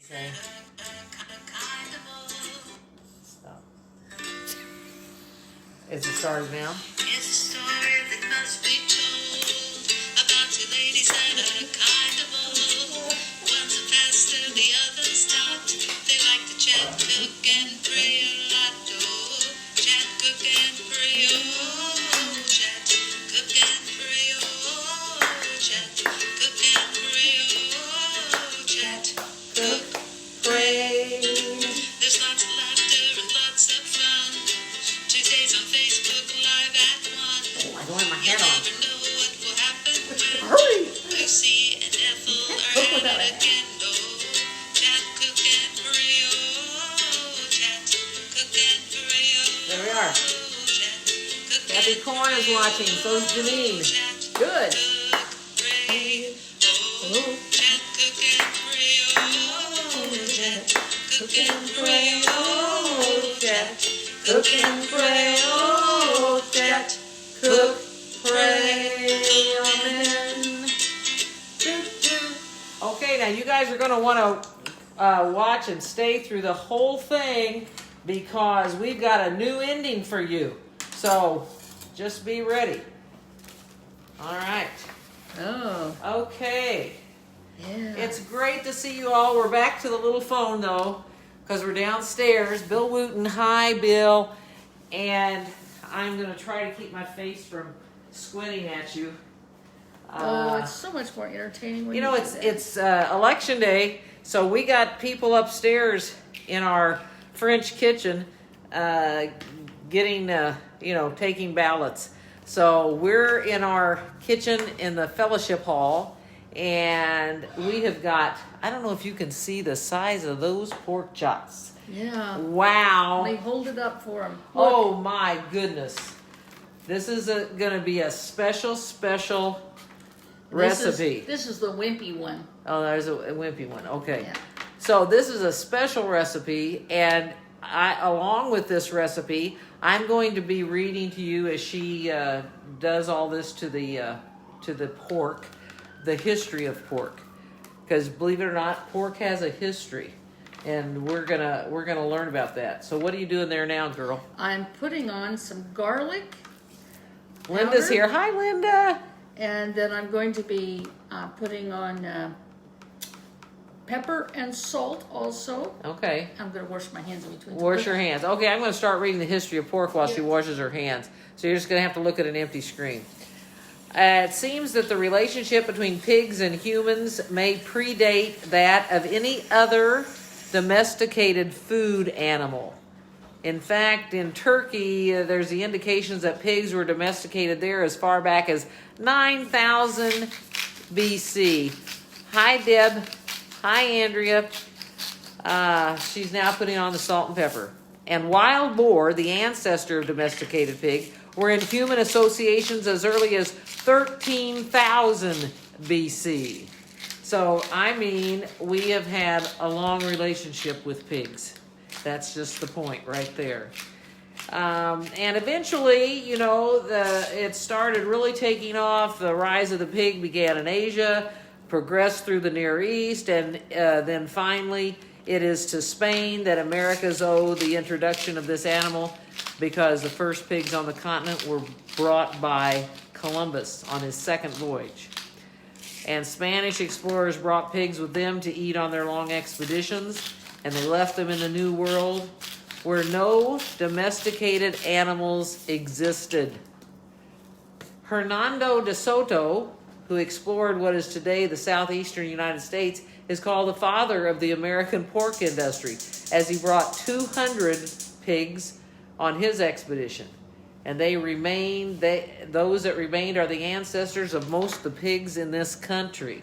Say. Stop. Is it started now? It's a story that must be told about two ladies and a kind of old. One's a faster, the other's not. They like to chat, cook, and pray a lot. Oh, chat, cook, and pray. Oh, chat, cook, and pray. Oh, chat, cook, and pray. Oh, chat, cook, pray. There's lots of laughter and lots of fun. Tuesdays on Facebook Live at 1. Oh, I don't have my hat on. You never know what will happen when hurry! Lucy and Ethel are at it again. Oh, chat, cook, and pray. Oh, chat, cook, and pray. Oh, there we are. Chat, cook, Happy Corn is watching. So's Janine. Good. Oh, chat, cook, and pray. Oh, chat, cook, and pray. Oh, chat. Cook and pray, oh, chat, cook, pray, amen. Okay, now you guys are going to want to watch and stay through the whole thing because we've got a new ending for you. So just be ready. All right. Oh. Okay. Yeah. It's great to see you all. We're back to the little phone, though, because we're downstairs. Bill Wooten, hi, Bill. And I'm going to try to keep my face from squinting at you. It's so much more entertaining when it's election day, so we got people upstairs in our French kitchen getting, taking ballots. So we're in our kitchen in the fellowship hall, and we have got, I don't know if you can see the size of those pork chops. Yeah. Wow. They hold it up for them. Look. Oh my goodness. This is going to be a special recipe. This is the wimpy one. Oh, there's a wimpy one. Okay. Yeah. So this is a special recipe, and along with this recipe, I'm going to be reading to you as she does all this to the pork, the history of pork, because believe it or not, pork has a history, and we're gonna learn about that. So what are you doing there now, girl? I'm putting on some garlic. Linda's powder, here. Hi, Linda. And then I'm going to be putting on pepper and salt also. Okay. I'm going to wash my hands in between. Wash your hands. Okay, I'm going to start reading the history of pork while she washes her hands. So you're just going to have to look at an empty screen. It seems that the relationship between pigs and humans may predate that of any other domesticated food animal. In fact, in Turkey, there's the indications that pigs were domesticated there as far back as 9,000 BC. Hi, Deb. Hi, Andrea. She's now putting on the salt and pepper. And wild boar, the ancestor of domesticated pig, were in human associations as early as 13,000 BC. So, we have had a long relationship with pigs. That's just the point right there. And eventually, it started really taking off. The rise of the pig began in Asia, progressed through the Near East, and then finally it is to Spain that Americans owe the introduction of this animal, because the first pigs on the continent were brought by Columbus on his second voyage. And Spanish explorers brought pigs with them to eat on their long expeditions, and they left them in the New World where no domesticated animals existed. Hernando de Soto, who explored what is today the southeastern United States, is called the father of the American pork industry, as he brought 200 pigs on his expedition. And those that remained are the ancestors of most of the pigs in this country,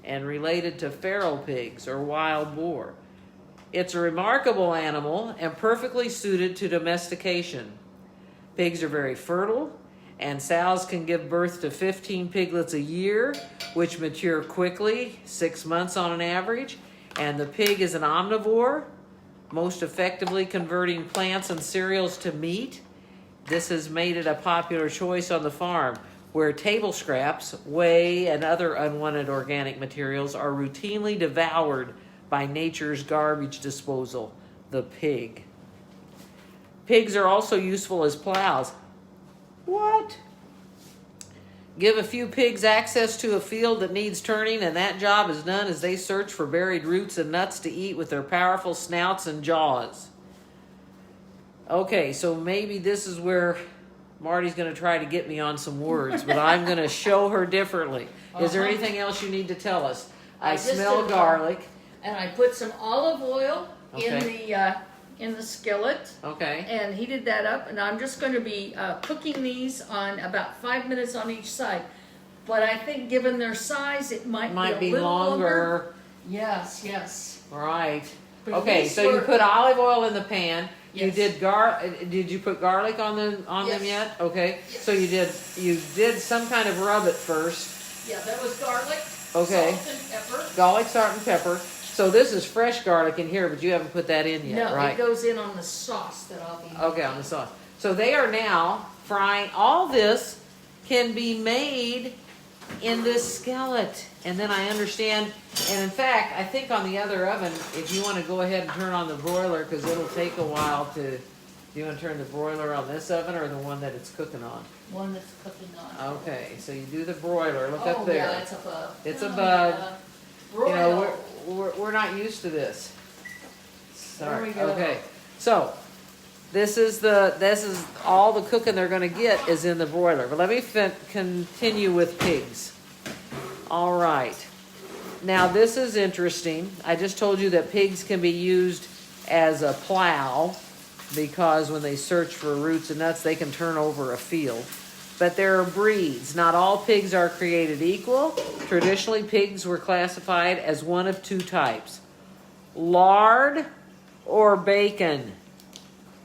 and related to feral pigs or wild boar. It's a remarkable animal and perfectly suited to domestication. Pigs are very fertile, and sows can give birth to 15 piglets a year, which mature quickly, 6 months on an average. And the pig is an omnivore, most effectively converting plants and cereals to meat. This has made it a popular choice on the farm, where table scraps, whey, and other unwanted organic materials are routinely devoured by nature's garbage disposal, the pig. Pigs are also useful as plows. What? Give a few pigs access to a field that needs turning, and that job is done as they search for buried roots and nuts to eat with their powerful snouts and jaws. Okay, so maybe this is where Marty's going to try to get me on some words, but I'm going to show her differently. Is there anything else you need to tell us? I smell garlic. And I put some olive oil in the skillet. Okay. And heated that up, and I'm just going to be cooking these on about 5 minutes on each side. But I think, given their size, it might be a little longer. Yes, yes. Right. Okay, so you put olive oil in the pan. Yes. You did Did you put garlic on them yet? Okay. Yes. So you did some kind of rub it first. Yeah, that was garlic. Okay. Salt and pepper. Garlic, salt, and pepper. So this is fresh garlic in here, but you haven't put that in yet, right? No, it goes in on the sauce that I'll be making. Okay, on the sauce. So they are now frying. All this can be made in this skillet. And then I understand, and in fact, I think on the other oven, if you want to go ahead and turn on the broiler, because it'll take a while to, do you want to turn the broiler on this oven or the one that it's cooking on? One that's cooking on. Okay, so you do the broiler. Look up there. Yeah, it's above. It's above. Broil. You know, we're not used to this. Sorry. There we go. Okay. So this is all the cooking they're going to get is in the broiler. But let me continue with pigs. All right. Now this is interesting. I just told you that pigs can be used as a plow because when they search for roots and nuts, they can turn over a field. But there are breeds. Not all pigs are created equal. Traditionally, pigs were classified as one of two types: lard or bacon.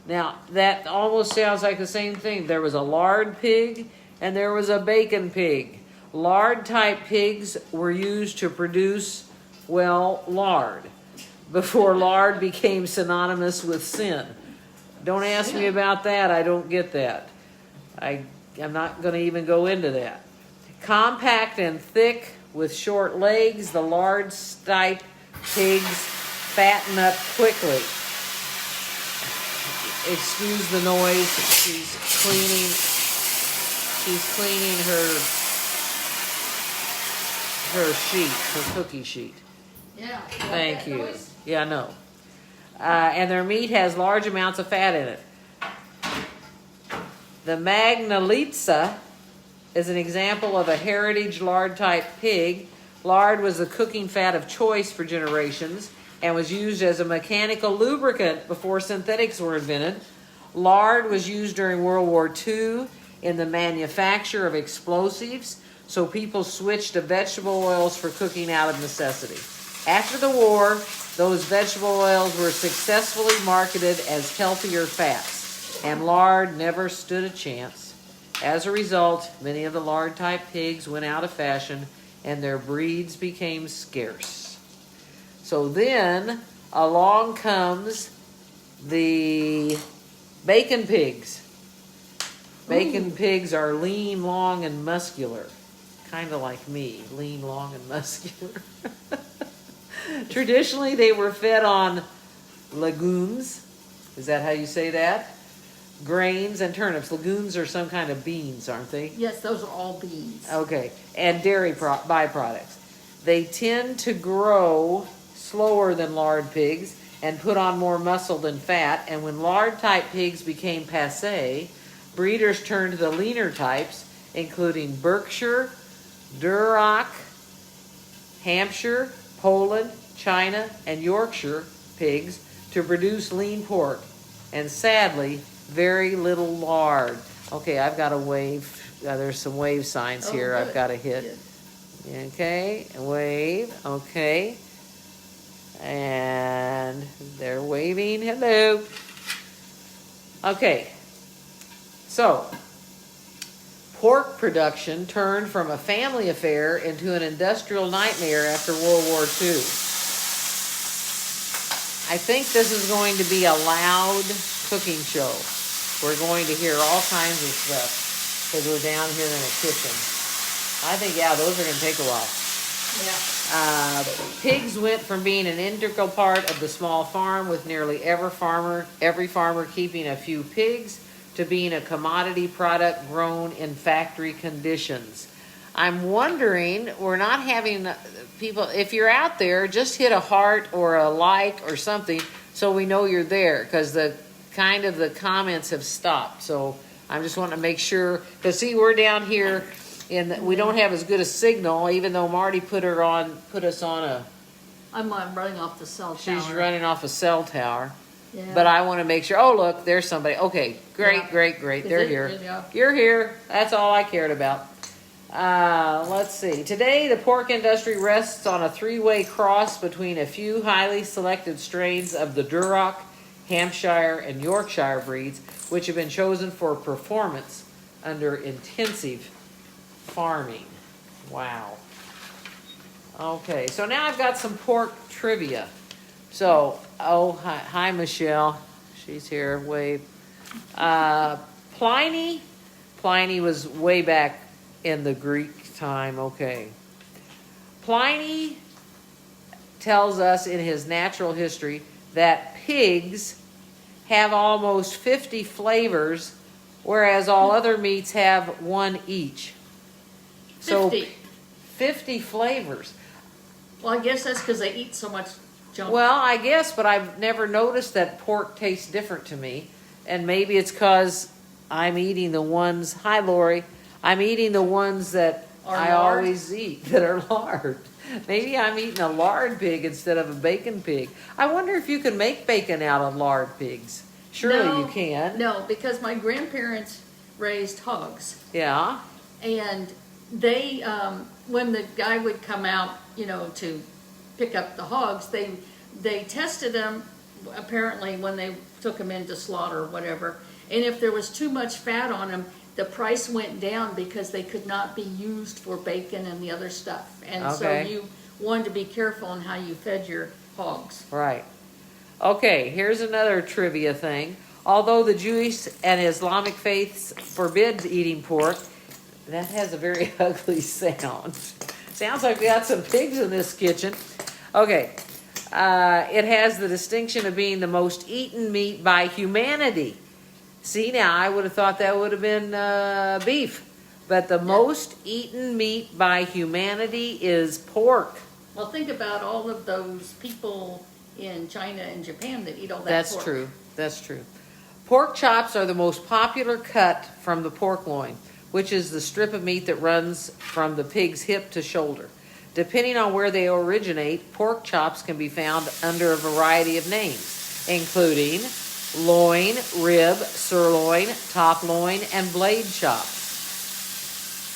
Now, that almost sounds like the same thing. There was a lard pig and there was a bacon pig. Lard-type pigs were used to produce, lard, before lard became synonymous with sin. Don't ask me about that. I don't get that. I'm not going to even go into that. Compact and thick with short legs, the lard-type pigs fatten up quickly. Excuse the noise. She's cleaning her cookie sheet. Yeah. Thank you. Yeah, no. And their meat has large amounts of fat in it. The Magnalitza is an example of a heritage lard-type pig. Lard was the cooking fat of choice for generations and was used as a mechanical lubricant before synthetics were invented. Lard was used during World War II in the manufacture of explosives, so people switched to vegetable oils for cooking out of necessity. After the war, those vegetable oils were successfully marketed as healthier fats, and lard never stood a chance. As a result, many of the lard-type pigs went out of fashion, and their breeds became scarce. So then, along comes the bacon pigs. Bacon pigs are lean, long, and muscular. Kind of like me, lean, long, and muscular. Traditionally, they were fed on legumes. Is that how you say that? Grains and turnips. Legumes are some kind of beans, aren't they? Yes, those are all beans. Okay. And dairy byproducts. They tend to grow slower than lard pigs and put on more muscle than fat. And when lard-type pigs became passé, breeders turned to the leaner types, including Berkshire, Duroc, Hampshire, Poland, China, and Yorkshire pigs to produce lean pork. And sadly, very little lard. Okay, I've got to wave. There's some wave signs here good. I've got to hit. Good. Okay, wave. Okay. And they're waving. Hello. Okay. So, pork production turned from a family affair into an industrial nightmare after World War II. I think this is going to be a loud cooking show. We're going to hear all kinds of stuff because we're down here in a kitchen. I think, yeah, those are going to take a while. Yeah. Pigs went from being an integral part of the small farm, with nearly every farmer keeping a few pigs, to being a commodity product grown in factory conditions. I'm wondering, we're not having people, if you're out there, just hit a heart or a like or something so we know you're there, because the comments have stopped. So I'm just wanting to make sure, because see, we're down here and we don't have as good a signal, even though Marty put us on a. I'm running off the cell tower. She's running off a cell tower. Yeah. But I want to make sure. Oh, look, there's somebody. Okay, great, Yeah. great. They're here. Yeah. You're here. That's all I cared about. Let's see. Today, the pork industry rests on a three-way cross between a few highly selected strains of the Duroc, Hampshire, and Yorkshire breeds, which have been chosen for performance under intensive farming. Wow. Okay, so now I've got some pork trivia. So, hi Michelle. She's here. Wave. Pliny was way back in the Greek time. Okay. Pliny tells us in his natural history that pigs have almost 50 flavors, whereas all other meats have one each. 50. 50 flavors. Well, I guess that's because they eat so much junk. Well, I guess, but I've never noticed that pork tastes different to me. And maybe it's because I'm eating the ones, hi Lori, I'm eating the ones that I always eat, that are lard. Maybe I'm eating a lard pig instead of a bacon pig. I wonder if you can make bacon out of lard pigs. Surely you can. No, because my grandparents raised hogs. Yeah. And they, when the guy would come out, to pick up the hogs, they tested them, apparently, when they took them in to slaughter or whatever. And if there was too much fat on them, the price went down because they could not be used for bacon and the other stuff. And so you wanted to be careful on how you fed your hogs. Right. Okay, here's another trivia thing. Although the Jewish and Islamic faiths forbid eating pork, that has a very ugly sound. Sounds like we got some pigs in this kitchen. Okay. It has the distinction of being the most eaten meat by humanity. See, now, I would have thought that would have been beef. But the most eaten meat by humanity is pork. Well, think about all of those people in China and Japan that eat all that pork. That's true. Pork chops are the most popular cut from the pork loin, which is the strip of meat that runs from the pig's hip to shoulder. Depending on where they originate, pork chops can be found under a variety of names, including loin, rib, sirloin, top loin, and blade chop.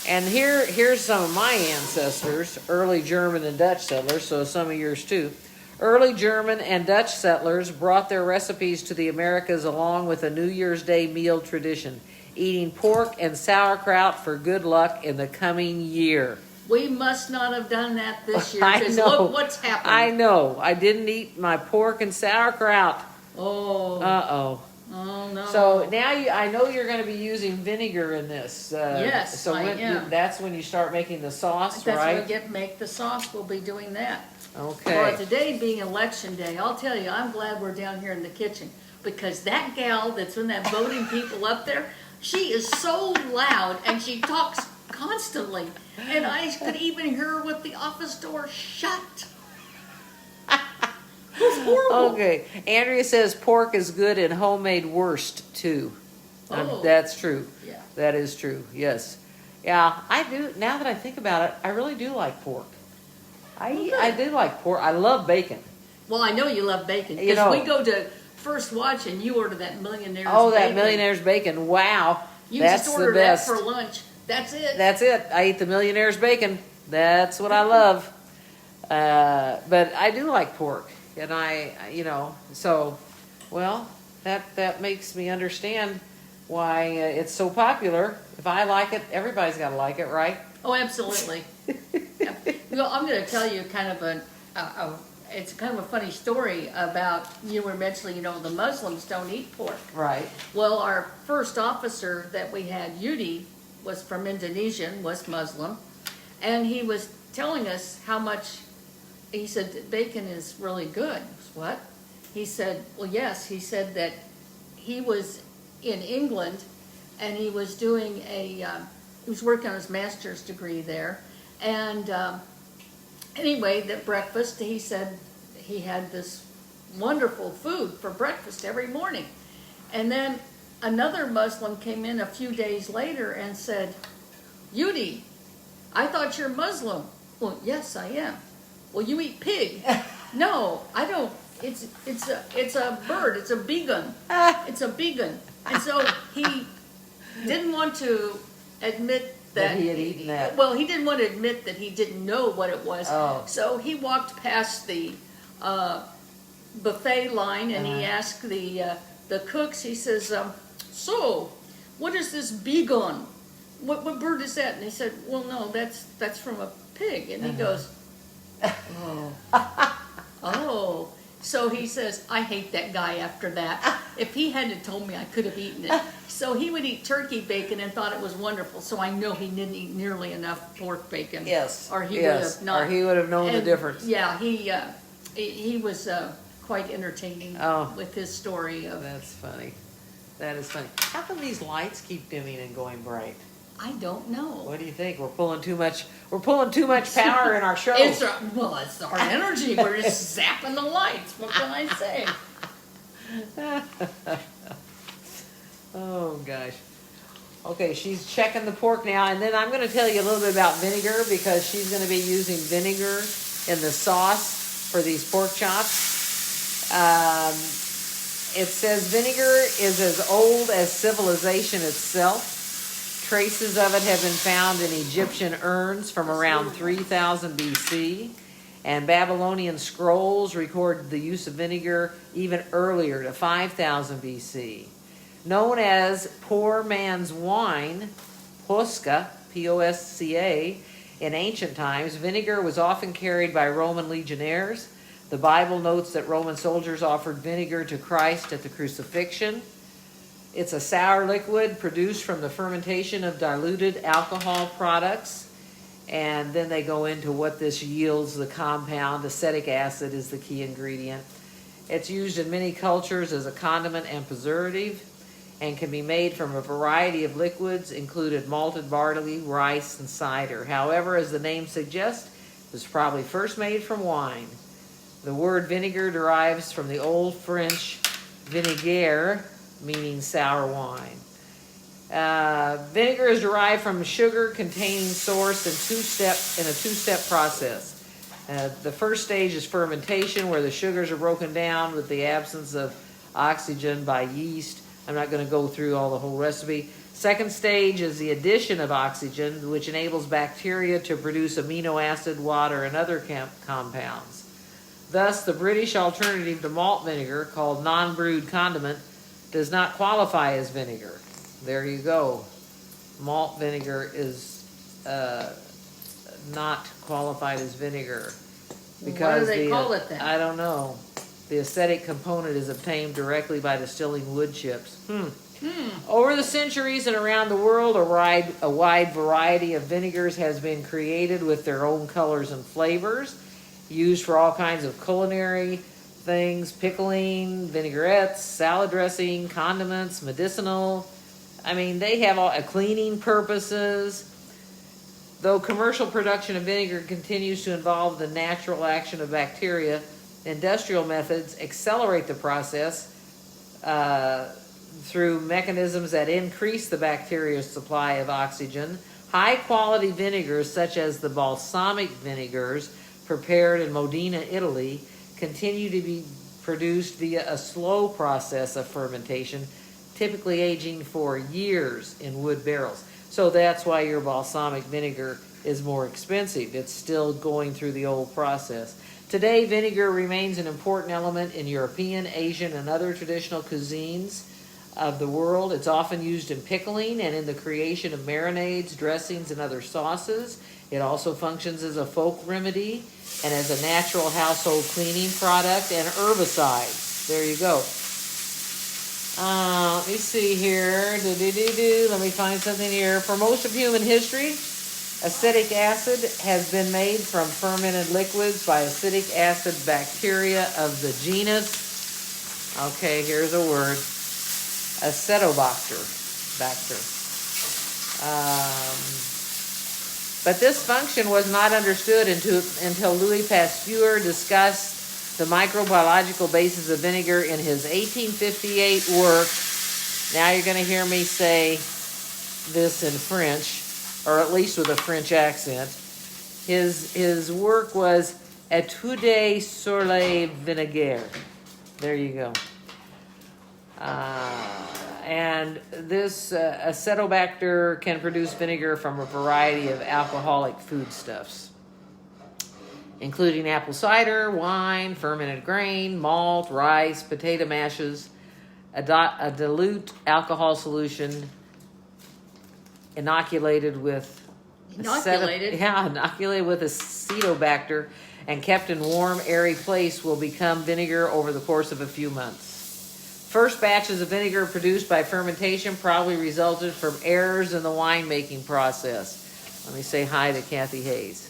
And here's some of my ancestors, early German and Dutch settlers, so some of yours too. Early German and Dutch settlers brought their recipes to the Americas along with a New Year's Day meal tradition, eating pork and sauerkraut for good luck in the coming year. We must not have done that this year, I because know. look what's happened. I know. I didn't eat my pork and sauerkraut. Oh. Uh-oh. Oh, no. So now I know you're going to be using vinegar in this. Yes, so I am. That's when you start making the sauce, That's right? when we make the sauce. We'll be doing that. Okay. Well, today being election day, I'll tell you, I'm glad we're down here in the kitchen, because that gal that's in that voting people up there, she is so loud and she talks constantly. And I could even hear her with the office door shut. It's horrible. Okay. Andrea says pork is good in homemade wurst too. Oh. That's true. Yeah. That is true. Yes. Yeah, I do. Now that I think about it, I really do like pork. I do like pork. I love bacon. Well, I know you love bacon, because we go to First Watch and you order that Millionaire's bacon. Oh, that Millionaire's bacon. Wow. You That's just order the best. that for lunch. That's it. That's it. I eat the Millionaire's bacon. That's what I love. But I do like pork. And that makes me understand why it's so popular. If I like it, everybody's got to like it, right? Oh, absolutely. Yeah. Well, I'm going to tell you kind of it's kind of a funny story about, you were mentioning, the Muslims don't eat pork. Right. Well, our first officer that we had, Yudi, was from Indonesia, was Muslim, and he was telling us how much, he said that bacon is really good. What? He said, well, yes. He said that he was in England and he was doing he was working on his master's degree there. And anyway, that breakfast, he said he had this wonderful food for breakfast every morning. And then another Muslim came in a few days later and said, Yudi, I thought you're Muslim. Well, yes, I am. Well, you eat pig. No, I don't. It's a bird. It's a vegan. It's a vegan. And so he didn't want to admit that he had eaten that. Well, he didn't want to admit that he didn't know what it was. Oh. So he walked past the buffet line and he asked the cooks. He says, "So, what is this vegan? What bird is that?" And they said, "Well, no, that's from a pig." And he goes, "Oh, oh." So he says, I hate that guy after that. If he hadn't told me, I could have eaten it. So he would eat turkey bacon and thought it was wonderful. So I know he didn't eat nearly enough pork bacon. Yes. Or he would have not. Or he would have known the difference. Yeah, he was quite entertaining with his story of. That's funny. That is funny. How come these lights keep dimming and going bright? I don't know. What do you think? We're pulling too much power in our show. It's our energy. We're just zapping the lights. What can I say? Oh gosh. Okay, she's checking the pork now, and then I'm going to tell you a little bit about vinegar because she's going to be using vinegar in the sauce for these pork chops. It says vinegar is as old as civilization itself. Traces of it have been found in Egyptian urns from around 3000 BC, and Babylonian scrolls record the use of vinegar even earlier to 5000 BC. Known as poor man's wine, posca, P-O-S-C-A, in ancient times, vinegar was often carried by Roman legionnaires. The Bible notes that Roman soldiers offered vinegar to Christ at the crucifixion. It's a sour liquid produced from the fermentation of diluted alcohol products. And then they go into what this yields, the compound. Acetic acid is the key ingredient. It's used in many cultures as a condiment and preservative and can be made from a variety of liquids, including malted barley, rice, and cider. However, as the name suggests, it was probably first made from wine. The word vinegar derives from the Old French vinaigre, meaning sour wine. Vinegar is derived from sugar containing source in a two-step process. The first stage is fermentation, where the sugars are broken down with the absence of oxygen by yeast. I'm not going to go through all the whole recipe. Second stage is the addition of oxygen, which enables bacteria to produce amino acid, water, and other compounds. Thus, the British alternative to malt vinegar, called non-brewed condiment, does not qualify as vinegar. There you go. Malt vinegar is not qualified as vinever. Because what do they call it then? I don't know. The acidic component is obtained directly by distilling wood chips. Over the centuries and around the world, a wide variety of vinegars has been created with their own colors and flavors, used for all kinds of culinary things, pickling, vinaigrettes, salad dressing, condiments, medicinal. I mean, they have all cleaning purposes. Though commercial production of vinegar continues to involve the natural action of bacteria, industrial methods accelerate the process through mechanisms that increase the bacteria's supply of oxygen. High-quality vinegars, such as the balsamic vinegars prepared in Modena, Italy, continue to be produced via a slow process of fermentation, typically aging for years in wood barrels. So that's why your balsamic vinegar is more expensive. It's still going through the old process. Today, vinegar remains an important element in European, Asian, and other traditional cuisines of the world. It's often used in pickling and in the creation of marinades, dressings, and other sauces. It also functions as a folk remedy and as a natural household cleaning product and herbicide. There you go. Let me see here. Let me find something here. For most of human history, Acetic acid has been made from fermented liquids by acetic acid bacteria of the genus, okay, here's a word, Acetobacter. But this function was not understood until Louis Pasteur discussed the microbiological basis of vinegar in his 1858 work. Now you're going to hear me say this in French, or at least with a French accent. His work was Études sur les vinaigres. There you go. And this Acetobacter can produce vinegar from a variety of alcoholic foodstuffs, including apple cider, wine, fermented grain, malt, rice, potato mashes, a dilute alcohol solution inoculated with Acetobacter and kept in warm, airy place will become vinegar over the course of a few months. First batches of vinegar produced by fermentation probably resulted from errors in the winemaking process. Let me say hi to Kathy Hayes.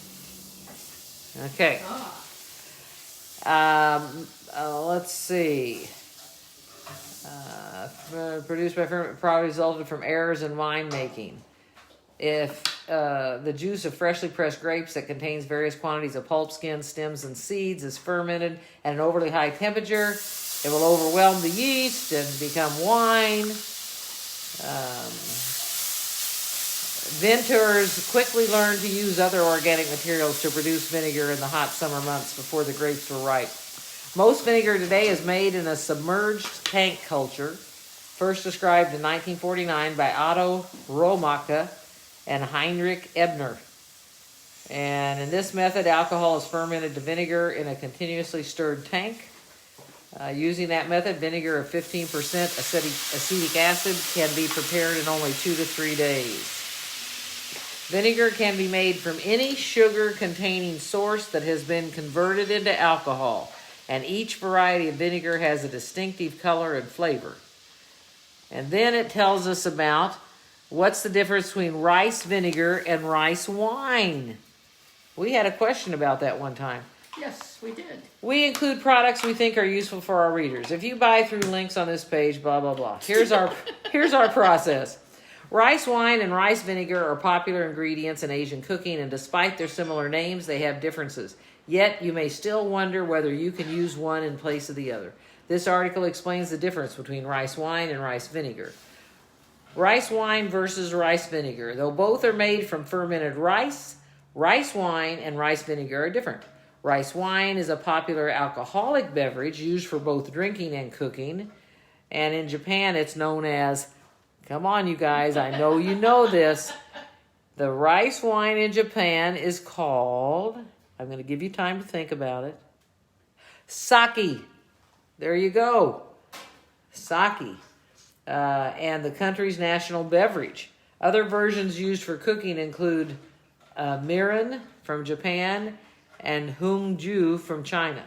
Okay. Let's see. Produced by fermentation probably resulted from errors in winemaking. If the juice of freshly pressed grapes that contains various quantities of pulp, skin, stems, and seeds is fermented at an overly high temperature, it will overwhelm the yeast and become wine. Vintners quickly learned to use other organic materials to produce vinegar in the hot summer months before the grapes were ripe. Most vinegar today is made in a submerged tank culture, first described in 1949 by Otto Romacher and Heinrich Ebner. And in this method, alcohol is fermented to vinegar in a continuously stirred tank. Using that method, vinegar of 15% acetic acid can be prepared in only 2 to 3 days. Vinegar can be made from any sugar-containing source that has been converted into alcohol, and each variety of vinegar has a distinctive color and flavor. And then it tells us about what's the difference between rice vinegar and rice wine. We had a question about that one time. Yes, we did. We include products we think are useful for our readers. If you buy through links on this page, blah, blah, blah. Here's our process. Rice wine and rice vinegar are popular ingredients in Asian cooking, and despite their similar names, they have differences. Yet, you may still wonder whether you can use one in place of the other. This article explains the difference between rice wine and rice vinegar. Rice wine versus rice vinegar. Though both are made from fermented rice, rice wine and rice vinegar are different. Rice wine is a popular alcoholic beverage used for both drinking and cooking. And in Japan, it's known as, come on, you guys, I know you know this. The rice wine in Japan is called, I'm going to give you time to think about it, sake. There you go. Sake. And the country's national beverage. Other versions used for cooking include mirin from Japan and hungju from China.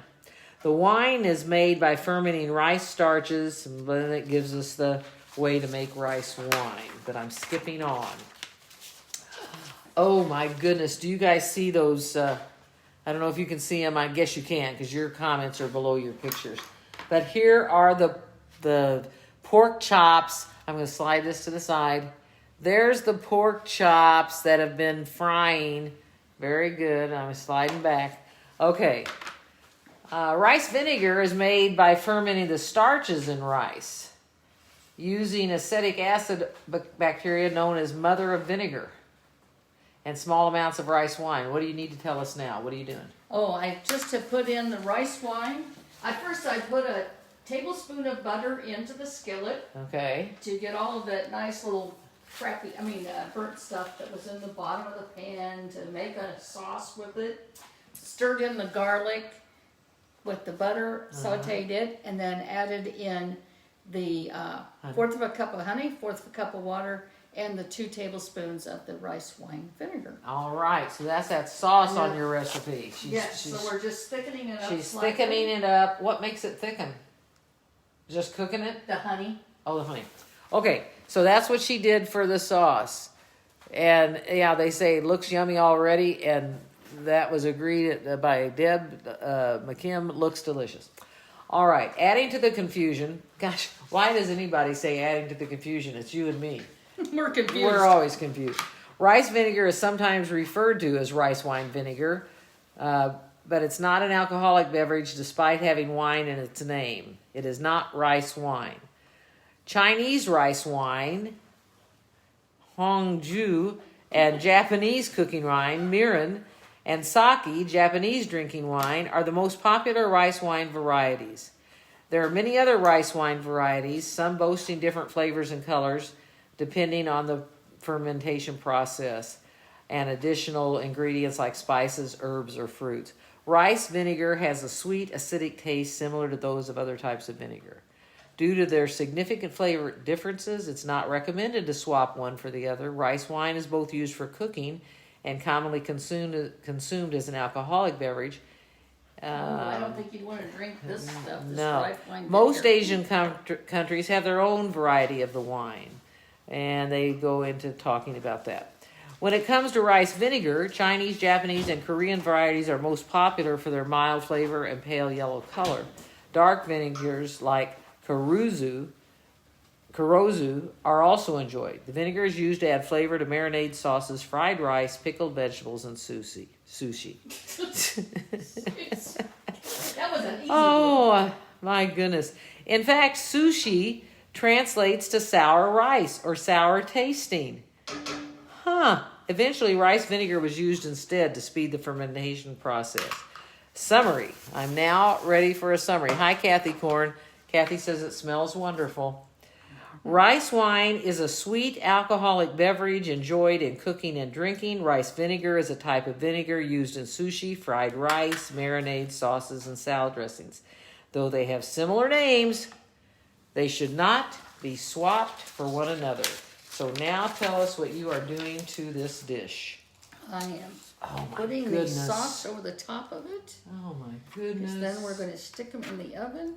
The wine is made by fermenting rice starches, and then it gives us the way to make rice wine. But I'm skipping on. Oh my goodness, do you guys see those? I don't know if you can see them. I guess you can because your comments are below your pictures. But here are the pork chops. I'm going to slide this to the side. There's the pork chops that have been frying. Very good. I'm sliding back. Okay. Rice vinegar is made by fermenting the starches in rice using acetic acid bacteria known as mother of vinegar and small amounts of rice wine. What do you need to tell us now? What are you doing? Oh, I just to put in the rice wine. I put a tablespoon of butter into the skillet. Okay. To get all of that nice little burnt stuff that was in the bottom of the pan, to make a sauce with it. Stirred in the garlic with the butter, sauteed it, and then added in the fourth of a cup of honey, fourth of a cup of water, and the 2 tablespoons of the rice wine vinegar. All right, so that's that sauce on your recipe. So we're just thickening it up. She's slightly. thickening it up. What makes it thicken? Just cooking it? The honey. Oh, the honey. Okay, so that's what she did for the sauce. And yeah, they say it looks yummy already, and that was agreed by Deb McKim. Looks delicious. All right, adding to the confusion. Gosh, why does anybody say adding to the confusion? It's you and me. We're confused. We're always confused. Rice vinegar is sometimes referred to as rice wine vinegar, but it's not an alcoholic beverage despite having wine in its name. It is not rice wine. Chinese rice wine, Hongju, and Japanese cooking wine, mirin, and sake, Japanese drinking wine, are the most popular rice wine varieties. There are many other rice wine varieties, some boasting different flavors and colors, depending on the fermentation process and additional ingredients like spices, herbs, or fruits. Rice vinegar has a sweet, acidic taste similar to those of other types of vinegar. Due to their significant flavor differences, it's not recommended to swap one for the other. Rice wine is both used for cooking and commonly consumed as an alcoholic beverage. I don't think you'd want to drink this stuff. This No. rice wine Most vinegar. Asian countries have their own variety of the wine, and they go into talking about that. When it comes to rice vinegar, Chinese, Japanese, and Korean varieties are most popular for their mild flavor and pale yellow color. Dark vinegars like Kurozu are also enjoyed. The vinegar is used to add flavor to marinade sauces, fried rice, pickled vegetables, and sushi. That was an easy one. Oh, my goodness. In fact, sushi translates to sour rice or sour tasting. Huh. Eventually, rice vinegar was used instead to speed the fermentation process. Summary. I'm now ready for a summary. Hi, Kathy Korn. Kathy says it smells wonderful. Rice wine is a sweet alcoholic beverage enjoyed in cooking and drinking. Rice vinegar is a type of vinegar used in sushi, fried rice, marinade sauces, and salad dressings. Though they have similar names, they should not be swapped for one another. So now tell us what you are doing to this dish. I am Oh my putting goodness. the sauce over the top of it. Oh my goodness. Because then we're going to stick them in the oven.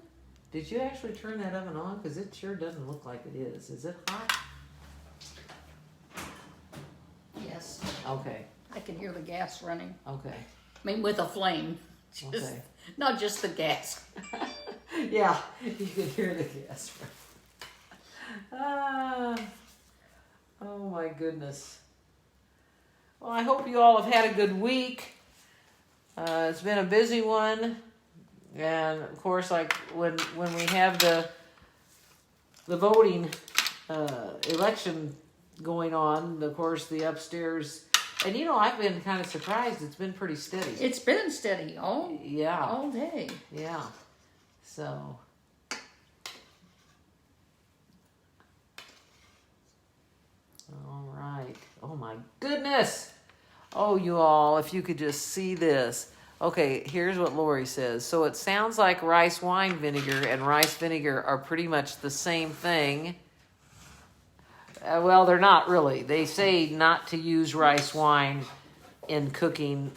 Did you actually turn that oven on? Because it sure doesn't look like it is. Is it hot? Yes. Okay. I can hear the gas running. Okay. I mean, with a flame. Just, Okay. Not just the gas. Yeah, you can hear the gas. Oh my goodness. Well, I hope you all have had a good week. It's been a busy one. And of course, like when we have the voting election going on, of course the upstairs, and I've been kind of surprised. It's been pretty steady. It's been steady all day. Yeah. So. All right. Oh my goodness. Oh, you all, if you could just see this. Okay, here's what Lori says. So it sounds like rice wine vinegar and rice vinegar are pretty much the same thing. Well, they're not really. They say not to use rice wine in cooking.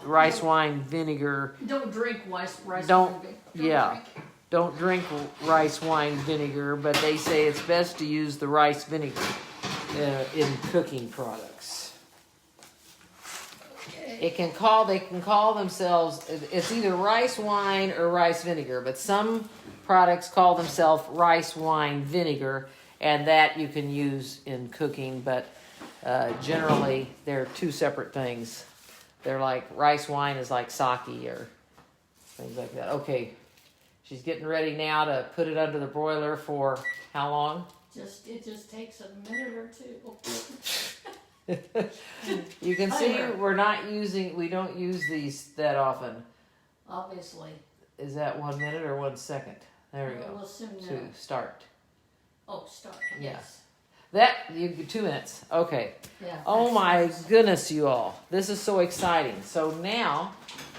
Rice wine vinegar. Don't drink rice Don't- vinegar. yeah. Drink it. Don't drink rice wine vinegar, but they say it's best to use the rice vinegar in cooking products. They can call themselves, it's either rice wine or rice vinegar, but some products call themselves rice wine vinegar, and that you can use in cooking, but generally they're two separate things. They're like, rice wine is like sake or things like that. Okay, she's getting ready now to put it under the broiler for how long? It just takes a minute or two. You can see Timer. we don't use these that often. Obviously. Is that 1 minute or 1 second? There we go. We'll soon know. To start. Oh, start. Yeah. Yes. That, 2 minutes. Okay. Yeah. Oh that's my nice. goodness, you all. This is so exciting. So now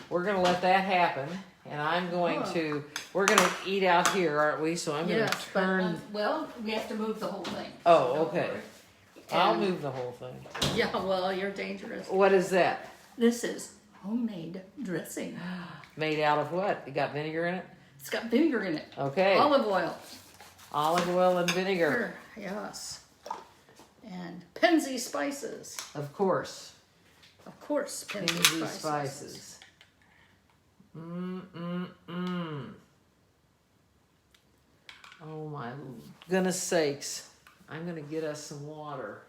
we're going to let that happen. And we're going to eat out here, aren't we? So I'm going to Yes, turn. but we have to move the whole thing. Oh, Don't okay. worry. I'll And- move the whole thing. Yeah, well, you're dangerous. What is that? This is homemade dressing. Made out of what? It got vinegar in it? It's got vinegar in it. Okay. Olive oil. Olive oil and vinegar. Sure, yes. And Penzi spices. Of course. Of course, Penzi Penzi spices. spices. Oh my goodness sakes. I'm going to get us some water.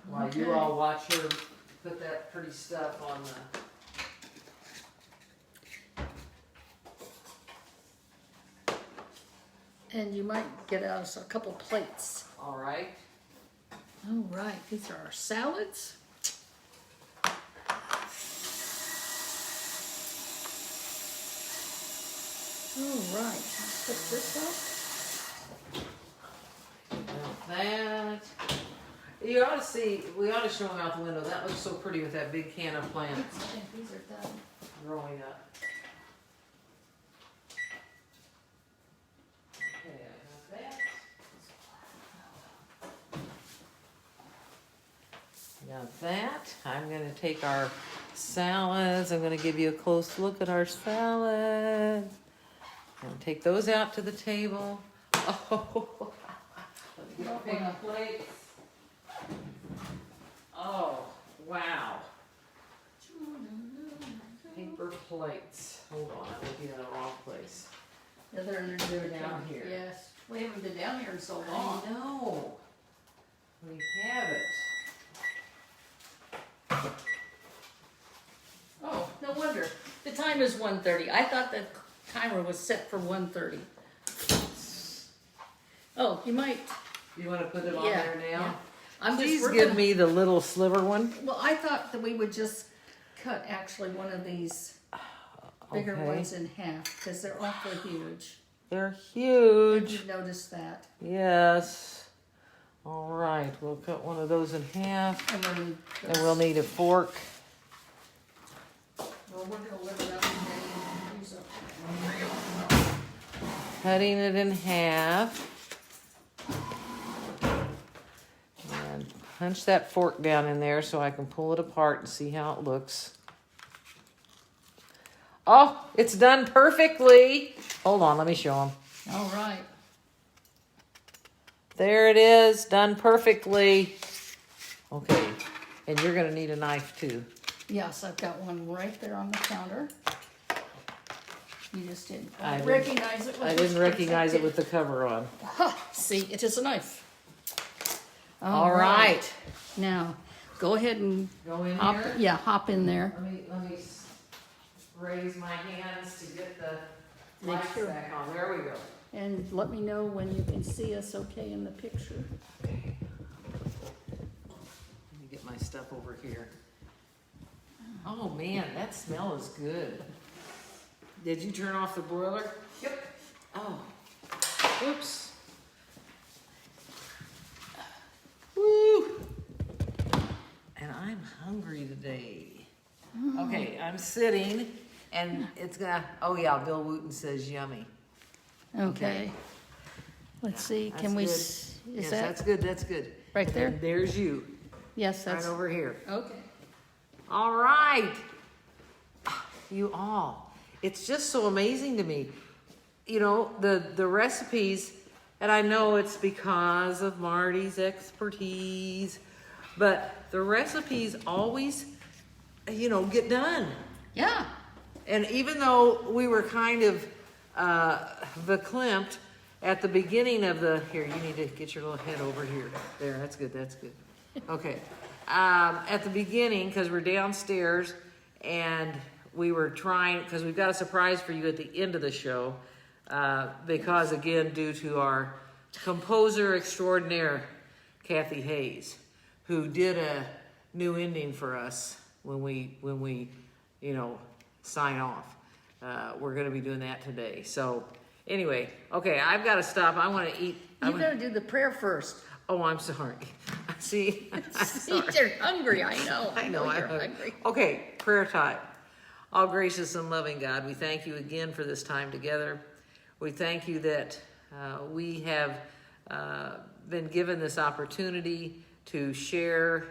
While you Okay. all watch her put that pretty stuff on the... And you might get us a couple plates. All right. All right, these are our salads. All right, let's put this Now that... You ought to see, we ought to show them out the window. That looks so pretty with that big can of up. plants I think these are done. growing up. Okay, I got that. Got that. I'm going to take our salads. I'm going to give you a close look at our salad. I'm going to take those out to the table. Oh, let me get a big plate. Oh, wow. Paper plates. Hold on, I'm looking in the wrong place. Yeah, they're down here. Yes, we haven't been down here in so I long. know. We have it. Oh, no wonder. The time is 1:30. I thought the timer was set for 1:30. Oh, you might. You want to put it on Yeah, there now? yeah. I'm Please just give me the little sliver one. Well, I thought that we would just cut actually one of these bigger Okay. ones in half because they're awfully huge. They're Did huge. you notice that? Yes. All right, we'll cut one of those in half. And then And we'll need a fork. well, we're gonna live it up and then use it. Cutting it in half. And punch that fork down in there so I can pull it apart and see how it looks. Oh, it's done perfectly. Hold on, let me show them. All right. There it is, done perfectly. Okay, and you're gonna need a knife too. Yes, I've got one right there on the counter. You just didn't I didn't- recognize it. I didn't recognize it with the cover on. Ha! See, it is a knife. All right. Now, go ahead and Go in hop. here. Yeah, hop in there. Let me raise my hands to get the Make lights sure. back on. There we go. And let me know when you can see us okay in the picture. Okay. Let me get my stuff over here. Oh man, that smell is good. Did you turn off the broiler? Yep. Oh. Oops. Woo. And I'm hungry today. Okay, I'm sitting and it's gonna, oh yeah, Bill Wooten says yummy. Okay. Let's see, That's can we, good. is Yes, that that's good, that's good. right And there? then there's you, Yes, right that's, over here. okay. All right. You all. It's just so amazing to me. You know, the recipes, and I know it's because of Marty's expertise, but the recipes always, you know, get done. Yeah, And even though we were kind of verklempt at the beginning of the, here, you need to get your little head over here. There, that's good, that's good. Okay. At the beginning, because we're downstairs and we were trying, because we've got a surprise for you at the end of the show, because again, due to our composer extraordinaire, Kathy Hayes, who did a new ending for us when we you know, sign off. We're going to be doing that today. So anyway, okay, I've got to stop. I want to eat. you gotta do the prayer first. Oh, I'm sorry. See, I'm sorry. You're hungry, I know. I know you're I'm hungry. Okay, prayer time. All gracious and loving God, we thank you again for this time together. We thank you that we have been given this opportunity to share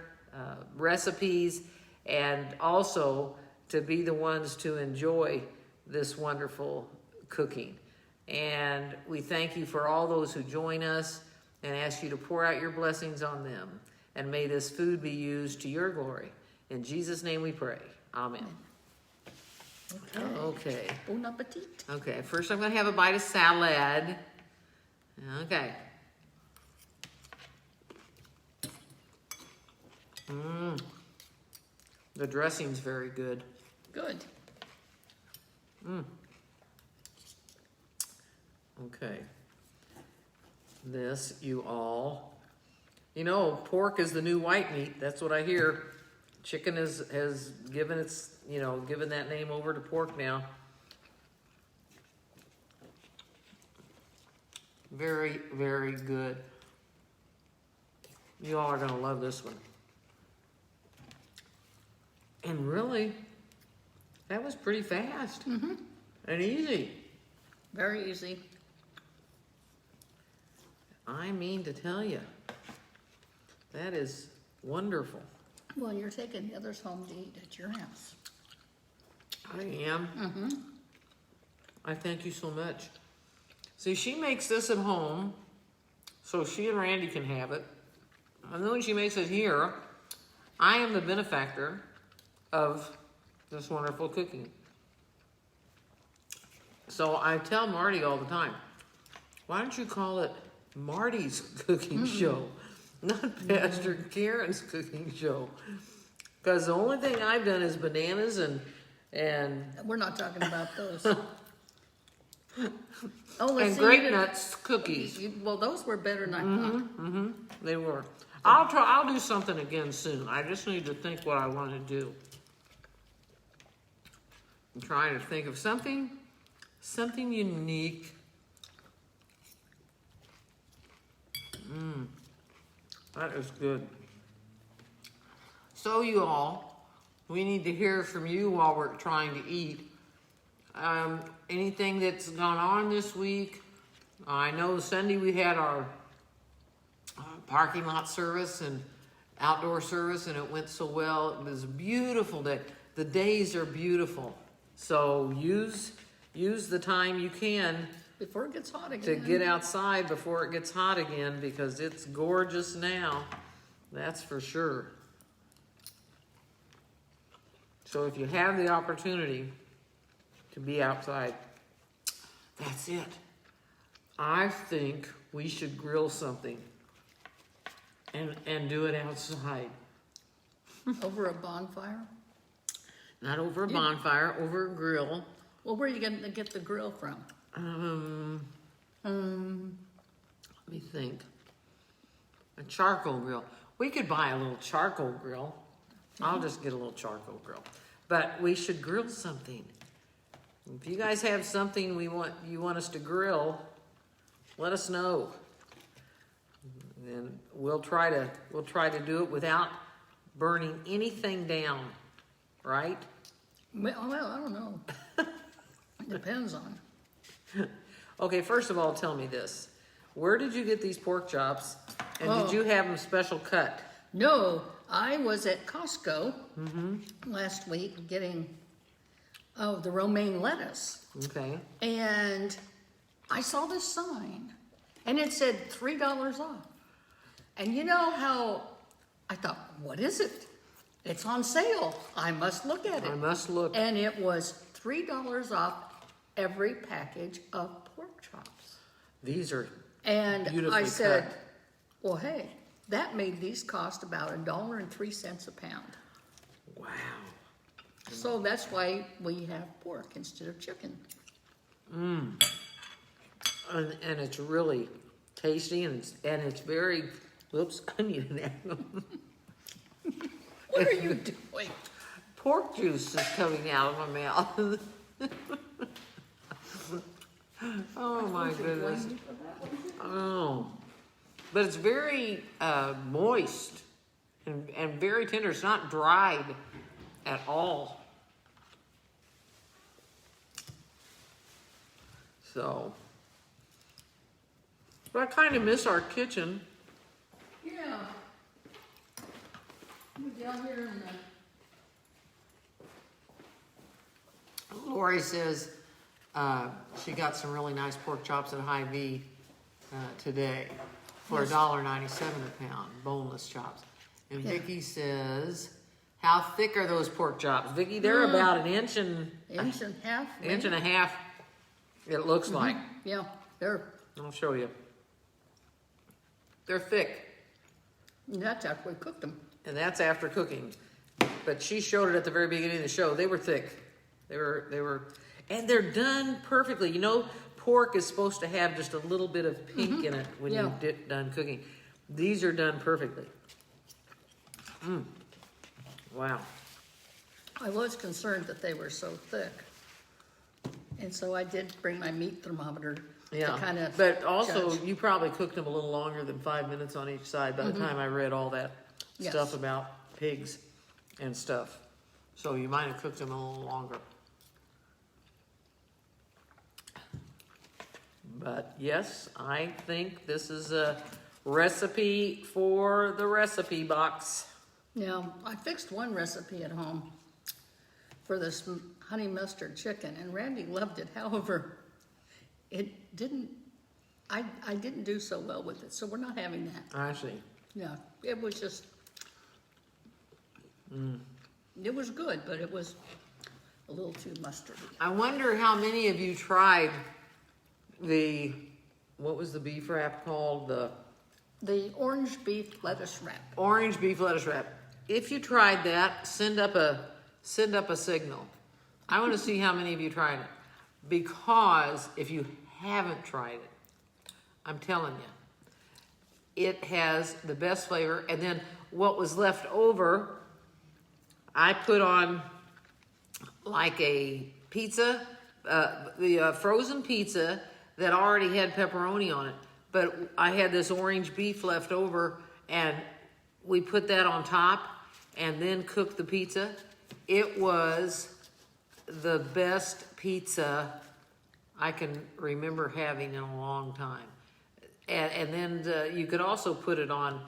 recipes and also to be the ones to enjoy this wonderful cooking. And we thank you for all those who join us and ask you to pour out your blessings on them. And may this food be used to your glory. In Jesus' name we pray. Amen. Okay. Bon appetit. Okay, first I'm going to have a bite of salad. Okay. The dressing's very good. Good. Okay. This, you all. You know, pork is the new white meat. That's what I hear. Chicken has given its, given that name over to pork now. Very, very good. You all are going to love this one. And really, that was pretty fast and easy. Very easy. I mean to tell you, that is wonderful. Well, you're taking the others home to eat at your house. I am. I thank you so much. See, she makes this at home, so she and Randy can have it. And then when she makes it here, I am the benefactor of this wonderful cooking. So I tell Marty all the time, why don't you call it Marty's cooking show, not Pastor Karen's cooking show? Because the only thing I've done is bananas and We're not talking about those. and grape nuts cookies. Well, those were better than I thought. They were. I'll do something again soon. I just need to think what I want to do. I'm trying to think of something unique. That is good. So you all, we need to hear from you while we're trying to eat. Anything that's gone on this week? I know Sunday we had our parking lot service and outdoor service, and it went so well. It was a beautiful day. The days are beautiful. So use the time you can Before it gets hot again. to get outside before it gets hot again, because it's gorgeous now. That's for sure. So if you have the opportunity to be outside, that's it. I think we should grill something and do it outside. Over a bonfire? Not over a bonfire, over a grill. Well, where are you going to get the grill from? Let me think. A charcoal grill. We could buy a little charcoal grill. I'll just get a little charcoal grill. But we should grill something. If you guys have something you want us to grill, let us know. And we'll try to do it without burning anything down, right? Well, I don't know. It depends on. Okay, first of all, tell me this. Where did you get these pork chops? And did you have them special cut? No, I was at Costco last week getting the romaine lettuce. Okay. And I saw this sign, and it said $3 off. And you know how I thought, what is it? It's on sale. I must look at it. I must look. And it was $3 off every package of pork chops. These are And beautifully I said, cut. well, hey, that made these cost about $1.03 a pound. Wow. So that's why we have pork instead of chicken. And it's really tasty, and it's very. Whoops! I need an apple. What are you doing? Pork juice is coming out of my mouth. Oh my goodness! Oh, but it's very moist and very tender. It's not dried at all. So, but I kind of miss our kitchen. Yeah. We're down here in the... Lori says she got some really nice pork chops at Hy-Vee today. for Yes. $1.97 a pound, boneless chops. And Yeah. Vicky says, how thick are those pork chops? Vicky, they're about an inch and Inch and a half. inch and maybe? a half, it looks like. Yeah, they're, I'll show you. They're thick, that's after we cooked them. and that's after cooking. But she showed it at the very beginning of the show. They were thick. They were, and they're done perfectly. You know, pork is supposed to have just a little bit of pink in it when Yeah. you're done cooking. These are done perfectly. Wow. I was concerned that they were so thick. And so I did bring my meat thermometer to kind Yeah, of. but also judge. you probably cooked them a little longer than 5 minutes on each side by the time I read all that Yes. stuff about pigs and stuff. So you might have cooked them a little longer. But yes, I think this is a recipe for the recipe box. Now, I fixed one recipe at home for this honey mustard chicken, and Randy loved it. However, it didn't, I didn't do so well with it, so we're not having that. Actually, Yeah, it was just, it was good, but it was a little too mustardy. I wonder how many of you tried what was the beef wrap called? The orange beef lettuce wrap. Orange beef lettuce wrap. If you tried that, send up a signal. I want to see how many of you tried it. Because if you haven't tried it, I'm telling you, it has the best flavor. And then what was left over, I put on like a pizza, the frozen pizza that already had pepperoni on it. But I had this orange beef left over, and we put that on top and then cooked the pizza. It was the best pizza I can remember having in a long time. And then you could also put it on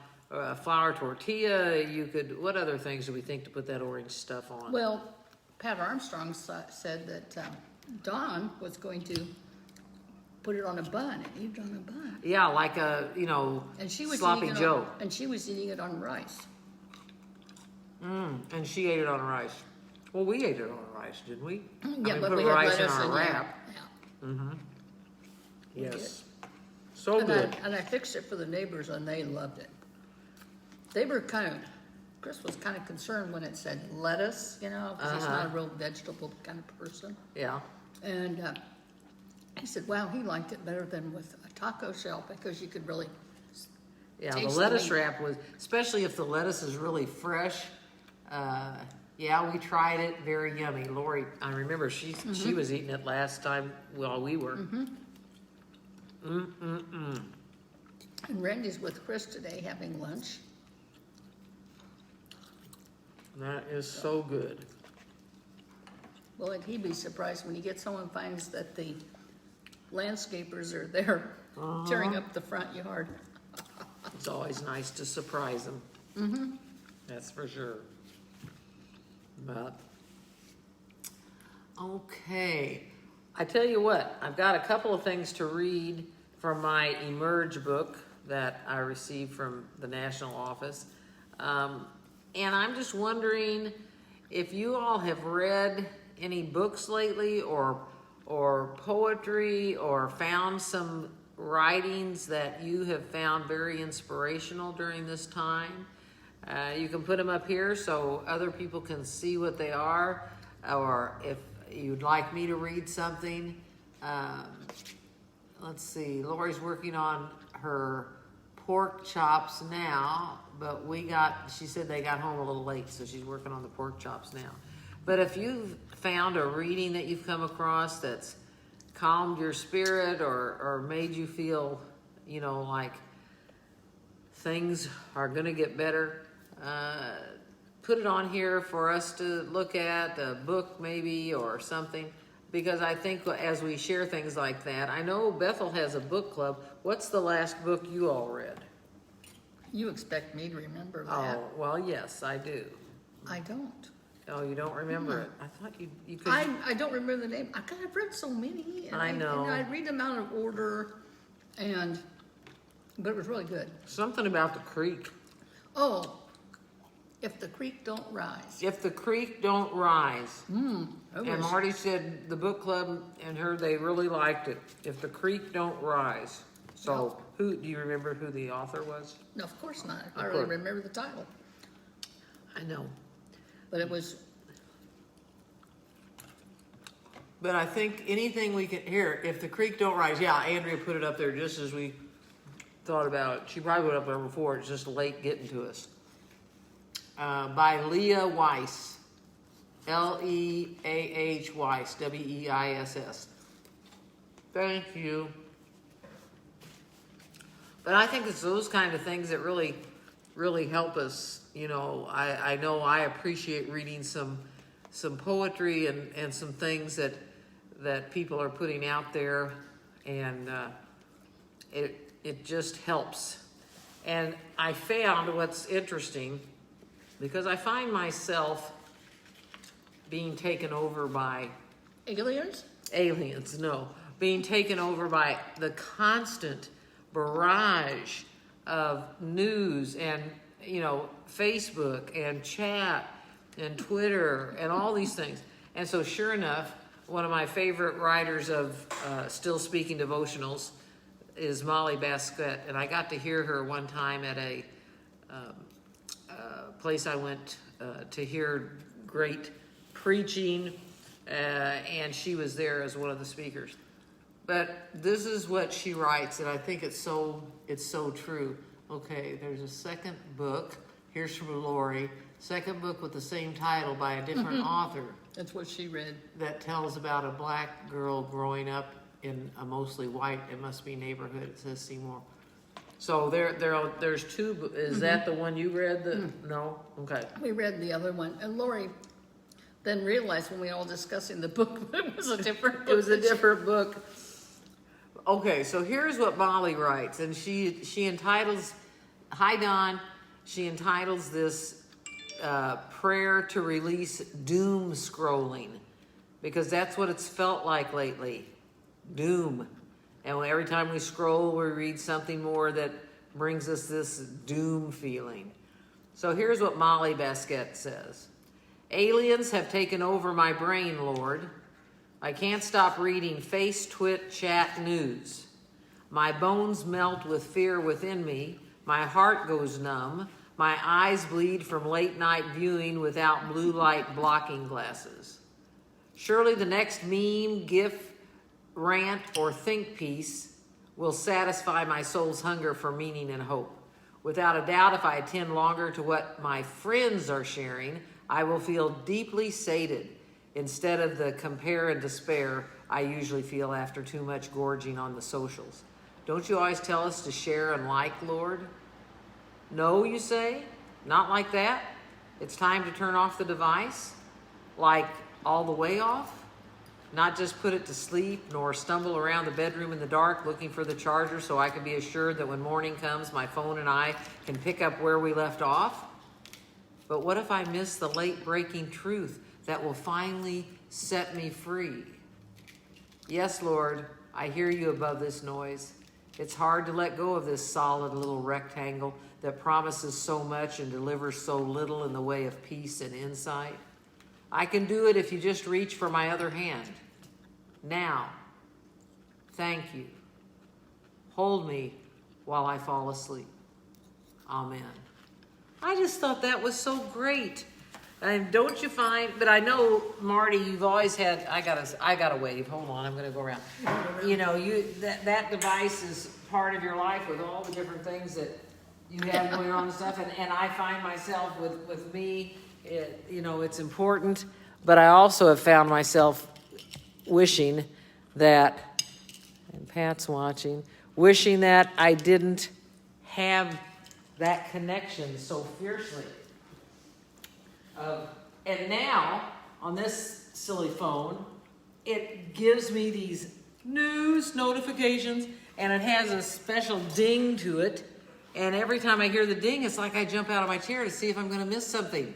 flour tortilla. You could, what other things do we think to put that orange stuff on? Well, Pat Armstrong said that Don was going to put it on a bun, and you've done a bun. Yeah, like a, And she was sloppy eating it Joe. and she was eating it on rice. And she ate it on rice. Well, we ate it on rice, didn't we? Yeah, but put we had rice in lettuce our and wrap. yeah. Yes. So And good. I fixed it for the neighbors, and they loved it. They were Chris was kind of concerned when it said lettuce, because he's not a real vegetable kind of person. Yeah. And he said, wow, he liked it better than with a taco shell because you could really Yeah, the taste lettuce meat. wrap was, especially if the lettuce is really fresh. Yeah, we tried it. Very yummy. Lori, I remember she was eating it last time while we were. And Randy's with Chris today having lunch. That is so good. Well, and he'd be surprised when he gets home and finds that the landscapers are there tearing up the front yard. It's always nice to surprise them. That's for sure. But okay, I tell you what, I've got a couple of things to read from my Emerge book that I received from the national office, and I'm just wondering if you all have read any books lately, or poetry, or found some writings that you have found very inspirational during this time. You can put them up here so other people can see what they are, or if you'd like me to read something. Let's see, Lori's working on her pork chops now, but she said they got home a little late, so she's working on the pork chops now. But if you've found a reading that you've come across that's calmed your spirit, or made you feel, like things are going to get better, put it on here for us to look at, a book maybe or something, because I think as we share things like that, I know Bethel has a book club. What's the last book you all read? You expect me to remember that. Oh, well, yes, I do. I don't. Oh, you don't remember it? I thought you could. I don't remember the name. I've read so many. And I know. I read them out of order, and But it was really good. Something about the creek. Oh, if the creek don't rise. If the creek don't rise. And And Marty said the book club and her, they really liked it. If the creek don't rise. So, who do you remember who the author was? No, of course not. I hardly remember the title. I know. But it was, But I think anything we can hear, if the creek don't rise, yeah, Andrea put it up there just as we thought about it. She probably put it up there before, it's just late getting to us. By Leah Weiss. Leah Weiss, Weiss. Thank you. But I think it's those kind of things that really, really help us. You know I appreciate reading some poetry and some things that people are putting out there, and it just helps. And I found what's interesting, because I find myself being taken over by aliens, no, being taken over by the constant barrage of news and Facebook and chat and Twitter and all these things. And so sure enough, one of my favorite writers of Still Speaking devotionals is Molly Baskett, and I got to hear her one time at a place I went to hear great preaching, and she was there as one of the speakers. But this is what she writes, and I think it's so true. Okay, there's a second book. Here's from Lori. Second book with the same title by a different author. that's what she read. That tells about a black girl growing up in a mostly white, it must be neighborhood. It says Seymour. So there's two. Is that the one you read? No? Okay. We read the other one. And Lori then realized when we were all discussing the book, it was a different book. It was a different book. Okay, so here's what Molly writes, and she entitles, hi Don, she entitles this prayer to release doom scrolling, because that's what it's felt like lately, doom. And every time we scroll, we read something more that brings us this doom feeling. So here's what Molly Baskett says. Aliens have taken over my brain, Lord. I can't stop reading face, twit, chat, news. My bones melt with fear within me. My heart goes numb. My eyes bleed from late night viewing without blue light blocking glasses. Surely the next meme, gif, rant, or think piece will satisfy my soul's hunger for meaning and hope. Without a doubt, if I attend longer to what my friends are sharing, I will feel deeply sated, instead of the compare and despair I usually feel after too much gorging on the socials. Don't you always tell us to share and like, Lord? No, you say? Not like that? It's time to turn off the device? Like all the way off? Not just put it to sleep, nor stumble around the bedroom in the dark looking for the charger so I can be assured that when morning comes, my phone and I can pick up where we left off? But what if I miss the late breaking truth that will finally set me free? Yes, Lord, I hear you above this noise. It's hard to let go of this solid little rectangle that promises so much and delivers so little in the way of peace and insight. I can do it if you just reach for my other hand. Now, thank you. Hold me while I fall asleep. Amen. I just thought that was so great. And don't you find, but I know, Marty, you've always had, I gotta wave. Hold on, I'm gonna go around. That device is part of your life with all the different things that you have going on and stuff. And I find myself with me, it's important, but I also have found myself wishing that, and Pat's watching, wishing that I didn't have that connection so fiercely. And now, on this silly phone, it gives me these news notifications, and it has a special ding to it. And every time I hear the ding, it's like I jump out of my chair to see if I'm going to miss something.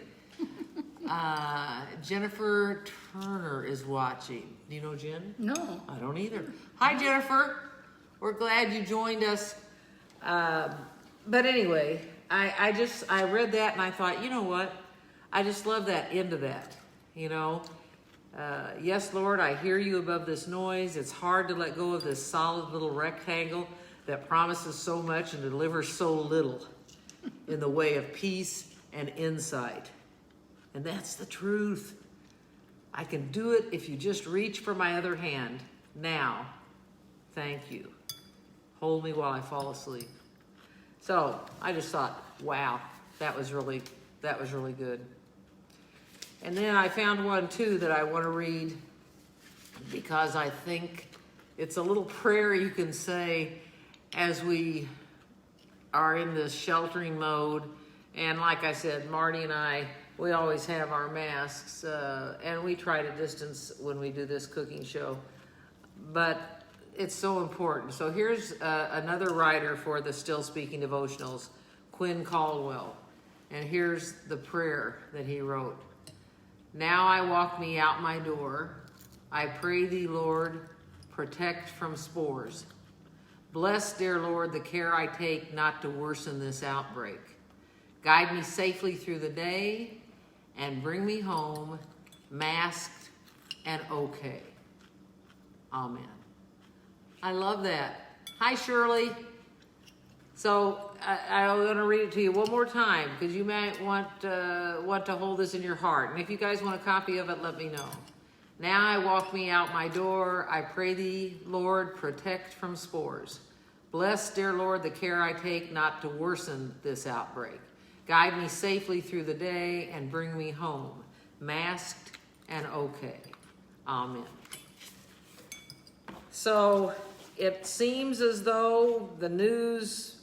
Jennifer Turner is watching. Do you know Jen? No. I don't either. Hi, Jennifer. We're glad you joined us. But anyway, I read that and I thought, you know what? I just love that end of that, you know. Yes, Lord, I hear you above this noise. It's hard to let go of this solid little rectangle that promises so much and delivers so little in the way of peace and insight. And that's the truth. I can do it if you just reach for my other hand. Now, thank you. Hold me while I fall asleep. So I just thought, wow, that was really good. And then I found one too that I want to read because I think it's a little prayer you can say as we are in this sheltering mode. And like I said, Marty and I, we always have our masks, and we try to distance when we do this cooking show. But it's so important. So here's another writer for the Still Speaking Devotionals, Quinn Caldwell. And here's the prayer that he wrote. Now I walk me out my door. I pray thee, Lord, protect from spores. Bless, dear Lord, the care I take not to worsen this outbreak. Guide me safely through the day and bring me home masked and okay. Amen. I love that. Hi, Shirley. So I'm going to read it to you one more time because you might want to hold this in your heart. And if you guys want a copy of it, let me know. Now I walk me out my door. I pray thee, Lord, protect from spores. Bless, dear Lord, the care I take not to worsen this outbreak. Guide me safely through the day and bring me home, masked and okay. Amen. So it seems as though the news,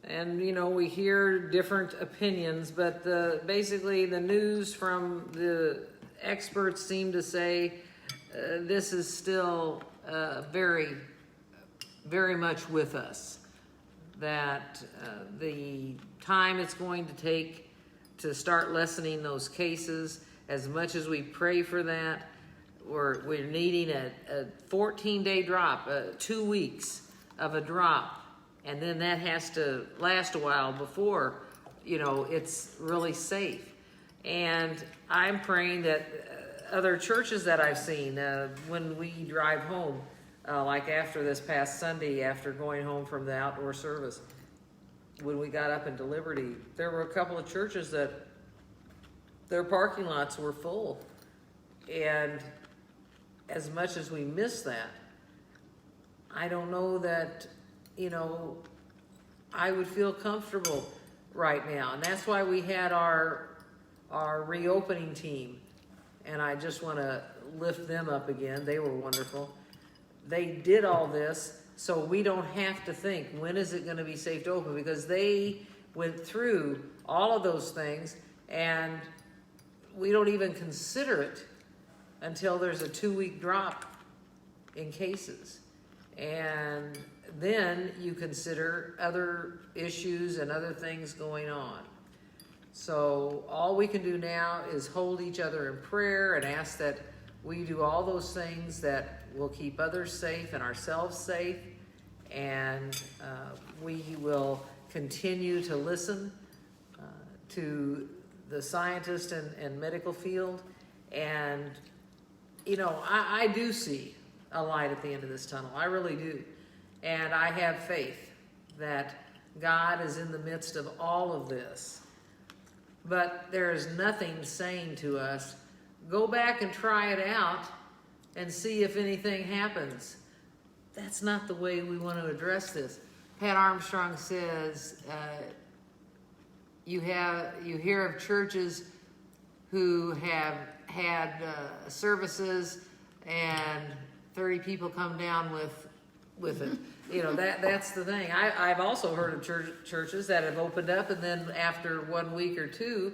and you know, we hear different opinions, but basically the news from the experts seem to say this is still very, very much with us. That the time it's going to take to start lessening those cases, as much as we pray for that, we're needing a 14-day drop, 2 weeks of a drop, and then that has to last a while before, you know, it's really safe. And I'm praying that other churches that I've seen, when we drive home, like after this past Sunday, after going home from the outdoor service, when we got up into Liberty, there were a couple of churches that their parking lots were full. And as much as we miss that, I don't know that, you know, I would feel comfortable right now. And that's why we had our reopening team. And I just want to lift them up again. They were wonderful. They did all this so we don't have to think, when is it going to be safe to open? Because they went through all of those things, and we don't even consider it until there's a 2-week drop in cases. And then you consider other issues and other things going on. So all we can do now is hold each other in prayer and ask that we do all those things that will keep others safe and ourselves safe. And we will continue to listen to the scientists and medical field. And, you know, I do see a light at the end of this tunnel. I really do. And I have faith that God is in the midst of all of this. But there is nothing saying to us, go back and try it out and see if anything happens. That's not the way we want to address this. Pat Armstrong says, you hear of churches who have had services and 30 people come down with it. You know, that's the thing. I've also heard of churches that have opened up, and then after 1 week or two,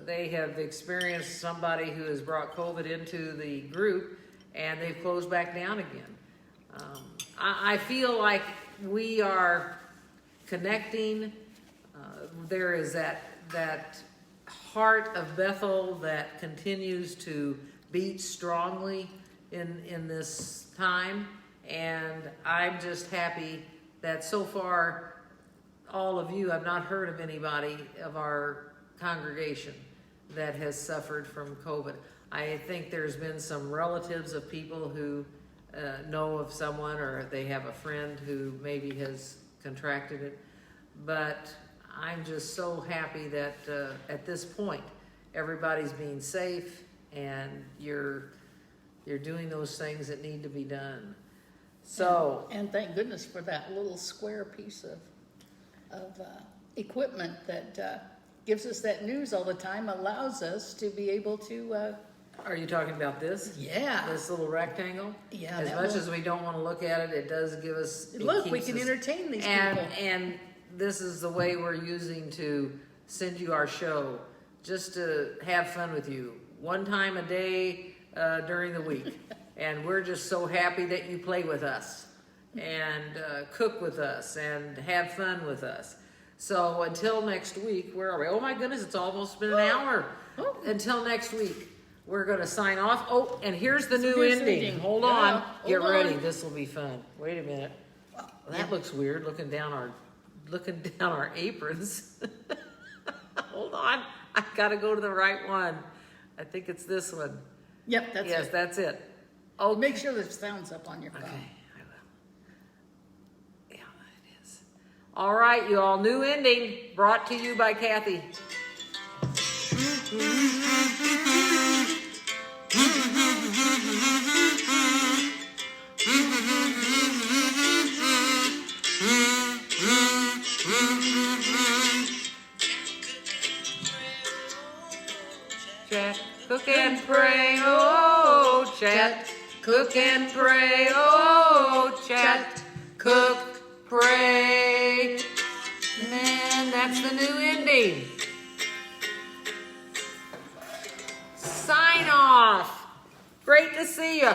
they have experienced somebody who has brought COVID into the group, and they've closed back down again. I feel like we are connecting. There is that heart of Bethel that continues to beat strongly in this time, and I'm just happy that so far, all of you, I've not heard of anybody of our congregation that has suffered from COVID. I think there's been some relatives of people who know of someone, or they have a friend who maybe has contracted it. But I'm just so happy that at this point, everybody's being safe and you're doing those things that need to be done. So, and thank goodness for that little square piece of equipment that gives us that news all the time, allows us to be able to. are you talking about this? Yeah. This little rectangle? Yeah. As much as we don't want to look at it, it does give us. Look, we can entertain these people. And this is the way we're using to send you our show, just to have fun with you. One time a day during the week. And we're just so happy that you play with us and cook with us and have fun with us. So until next week, where are we? Oh my goodness, it's almost been an hour. Oh. Until next week, we're going to sign off. Oh, and here's the new Here's the ending. ending. Hold Yeah, on. hold Get on. ready. This will be fun. Wait a minute. That looks weird looking down our aprons. Hold on. I've got to go to the right one. I think it's this one. Yep, that's Yes, it. that's it. Oh, Make sure the sound's up on your phone. okay, I will. Yeah, it is. All right, you all. New ending brought to you by Kathy. Chat, cook and pray, oh, chat. Cook and pray, oh, chat. Cook, pray. And that's the new ending. Sign off. Great to see you.